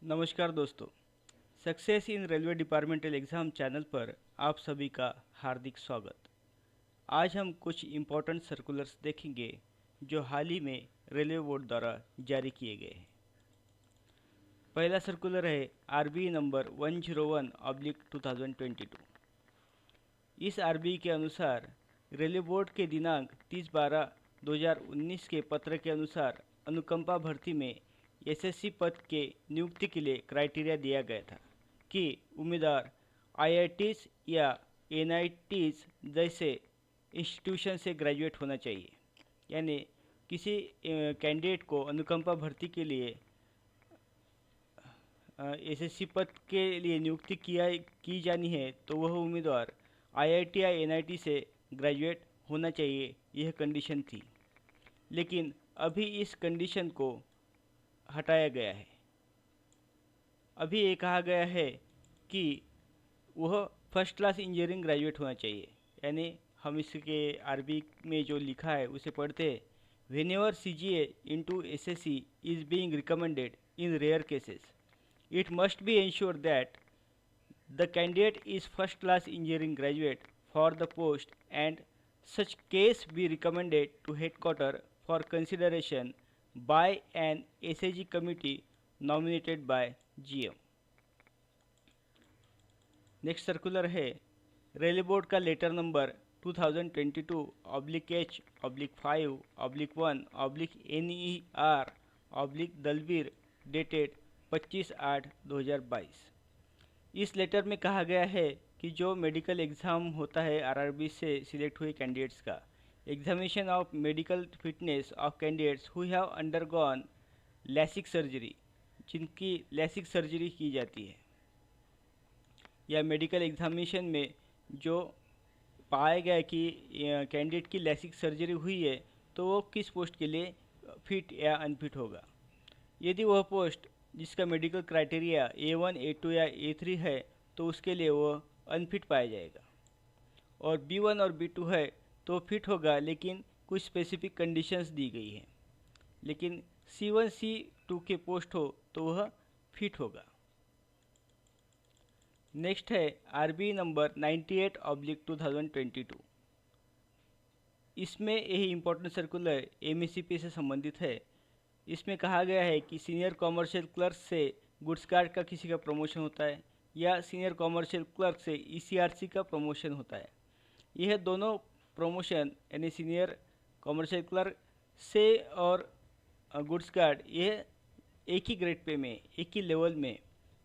नमस्कार दोस्तों। Success in railway departmental exam channel पर आप सभी का हार्दिक स्वागत। आज हम कुछ इम्पोर्टेंट सर्कुलर्स देखेंगे जो हाल ही में रेलवे बोर्ड द्वारा जारी किए गए हैं। पहला सर्कुलर है आरबीई नंबर 101/2022। इस आरबीई के अनुसार रेलवे बोर्ड के दिनांक 30/12/2019 के पत्र के अनुसार अनुकंपा भर्ती में एसएससी पद के नियुक्ति के लिए क्राइटेरिया दिया गया था कि उम्मीदवार आईआईटीज या एनआईटीज जैसे इंस्टीट्यूशन से ग्रेजुएट होना चाहिए। यानी किसी कैंडिडेट को अनुकंपा भर्ती के लिए एसएससी पद के लिए नियुक्ति की जानी है तो वह उम्मीदवार आईआईटी या एनआईटी से ग्रेजुएट होना चाहिए, यह कंडीशन थी। लेकिन अभी इस कंडीशन को हटाया गया है। अभी ये कहा गया है कि वह फर्स्ट क्लास इंजीनियरिंग ग्रेजुएट होना चाहिए। यानी हम इसके आरबी में जो लिखा है उसे पढ़ते हैं। Whenever CGA into SSC is being recommended in rare cases it must be ensured that the candidate is first class engineering graduate for the post and such case be recommended to headquarter for consideration by an SAG committee nominated by GM। Next circular है railway board का letter number 2022/5/1/NER/दलवीर dated 25/8/2022। इस letter में कहा गया है कि जो medical exam होता है आरआरबी से सिलेक्ट हुए कैंडिडेट्स का, examination of medical fitness of candidates who have undergone LASIK surgery, जिनकी लैसिक सर्जरी की जाती है, या मेडिकल एग्जामिनेशन में जो पाया गया कि कैंडिडेट की लैसिक सर्जरी हुई है तो वो किस पोस्ट के लिए फिट या अनफिट होगा। यदि वह पोस्ट जिसका मेडिकल क्राइटेरिया A1, A2 या A3 है तो उसके लिए वह अनफिट पाया जाएगा, और B1 और B2 है तो फिट होगा, लेकिन कुछ स्पेसिफिक कंडीशंस दी गई है। लेकिन C1 C2 के पोस्ट हो तो वह फिट होगा। नेक्स्ट है आरबी नंबर 98/2022। इसमें यही इम्पोर्टेंट सर्कुलर एमएससीपी से संबंधित है। इसमें कहा गया है कि सीनियर कॉमर्शियल क्लर्क से गुड्स कार्ड का किसी का प्रमोशन होता है या सीनियर कॉमर्शियल क्लर्क से ईसीआरसी का प्रमोशन होता है। यह दोनों प्रमोशन यानी सीनियर कॉमर्शियल क्लर्क से और गुड्स कार्ड, यह एक ही ग्रेड पे में, एक ही लेवल में,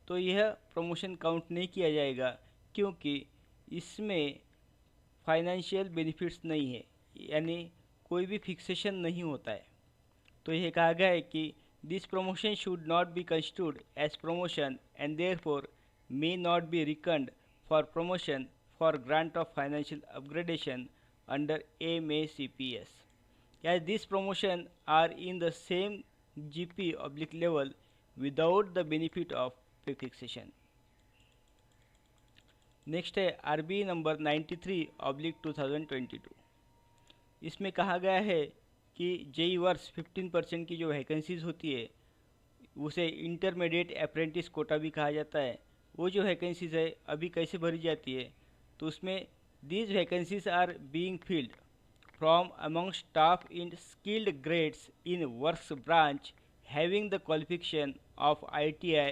तो यह प्रमोशन काउंट नहीं किया जाएगा क्योंकि इसमें फाइनेंशियल बेनिफिट्स नहीं है, यानी कोई भी फिक्सेशन नहीं होता है। तो यह कहा गया है कि this promotion should not be constituted as promotion and therefore may not be reckoned for promotion for grant of financial upgradation under MACPS, as these promotion are in the same GP/level without the benefit of pay fixation। Next है RB number 93/2022। इसमें कहा गया है कि JEE वर्ष 15% की जो vacancies होती है उसे इंटरमीडिएट अप्रेंटिस कोटा भी कहा जाता है। वो जो वैकेंसीज है अभी कैसे भरी जाती है, तो उसमें these vacancies are being filled from among staff in skilled grades in works branch having the qualification of ITI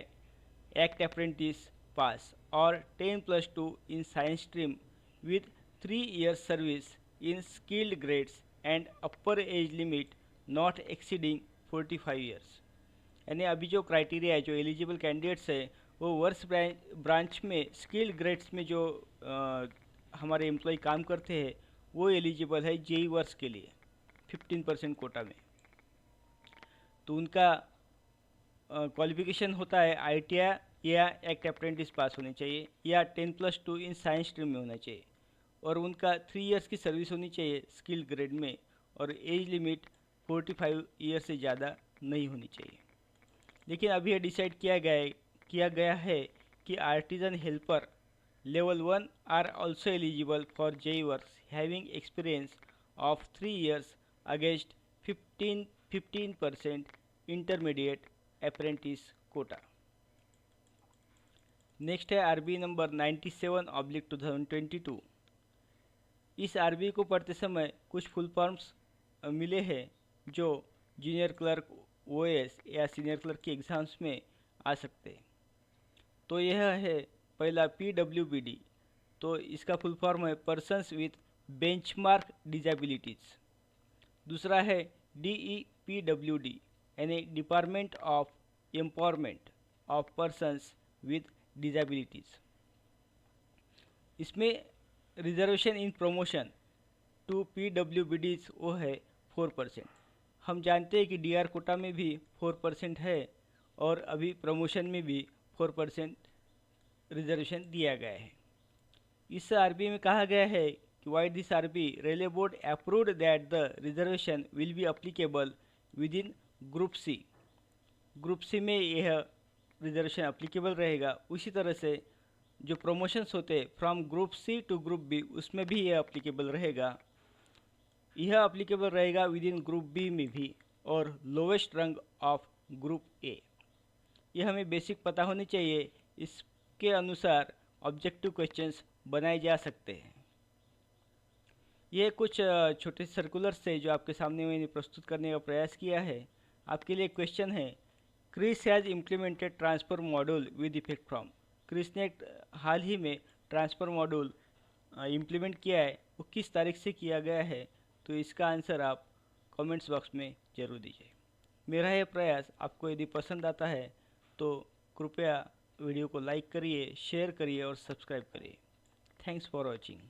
Act Apprentice Pass or 10+2 in science stream with 3 years service in skilled grades and upper age limit not exceeding 45 years। यानी अभी जो criteria है, जो eligible candidates है, वो works branch में skilled grades में जो हमारे एम्प्लॉय काम करते हैं वो एलिजिबल है जेई वर्ष के लिए 15% कोटा में। तो उनका क्वालिफिकेशन होता है ITI या एक्ट अप्रेंटिस पास होनी चाहिए या 10+2 इन साइंस स्ट्रीम में होना चाहिए, और उनका 3 इयर्स की सर्विस होनी चाहिए स्किल ग्रेड में, और एज लिमिट 45 ईयर से ज़्यादा नहीं होनी चाहिए। लेकिन अभी यह डिसाइड किया गया है कि artesian helper Level 1 are also eligible for JEE works having experience of 3 years against 15% intermediate apprentice quota। Next है आरबी नंबर 97/2022। इस आरबी को पढ़ते समय कुछ फुल फॉर्म्स मिले हैं जो जूनियर क्लर्क ओएस या सीनियर क्लर्क के एग्ज़ाम्स में आ सकते हैं। तो यह है पहला PWBD, तो इसका फुल फॉर्म है पर्सन्स विथ बेंचमार्क डिजेबिलिटीज़। दूसरा है DEPWD यानी department of empowerment of persons with disabilities. इसमें reservation in promotion to PWBDs वो है 4%। हम जानते हैं कि DR कोटा में भी 4% है और अभी प्रमोशन में भी 4% रिजर्वेशन दिया गया है। इस आरबी में कहा गया है कि why this RB railway board approved that the reservation will be applicable within group C. Group C में यह रिजर्वेशन अप्लीकेबल रहेगा। उसी तरह से जो प्रमोशंस होते हैं from group C to group B, उसमें भी यह अप्लीकेबल रहेगा। यह अप्लीकेबल रहेगा विद इन ग्रुप बी में भी और lowest rank of group A. यह हमें बेसिक पता होनी चाहिए। इसके अनुसार ऑब्जेक्टिव क्वेश्चंस बनाए जा सकते हैं। ये कुछ छोटे सर्कुलर्स थे जो आपके सामने मैंने प्रस्तुत करने का प्रयास किया है। आपके लिए क्वेश्चन है, CRIS has implemented transfer module with effect from. CRIS ने हाल ही में ट्रांसफ़र मॉड्यूल इम्प्लीमेंट किया है, वो किस तारीख से किया गया है? तो इसका आंसर आप कमेंट्स बॉक्स में ज़रूर दीजिए। मेरा यह प्रयास आपको यदि पसंद आता है तो कृपया वीडियो को लाइक करिए, शेयर करिए और सब्सक्राइब करिए। Thanks for watching.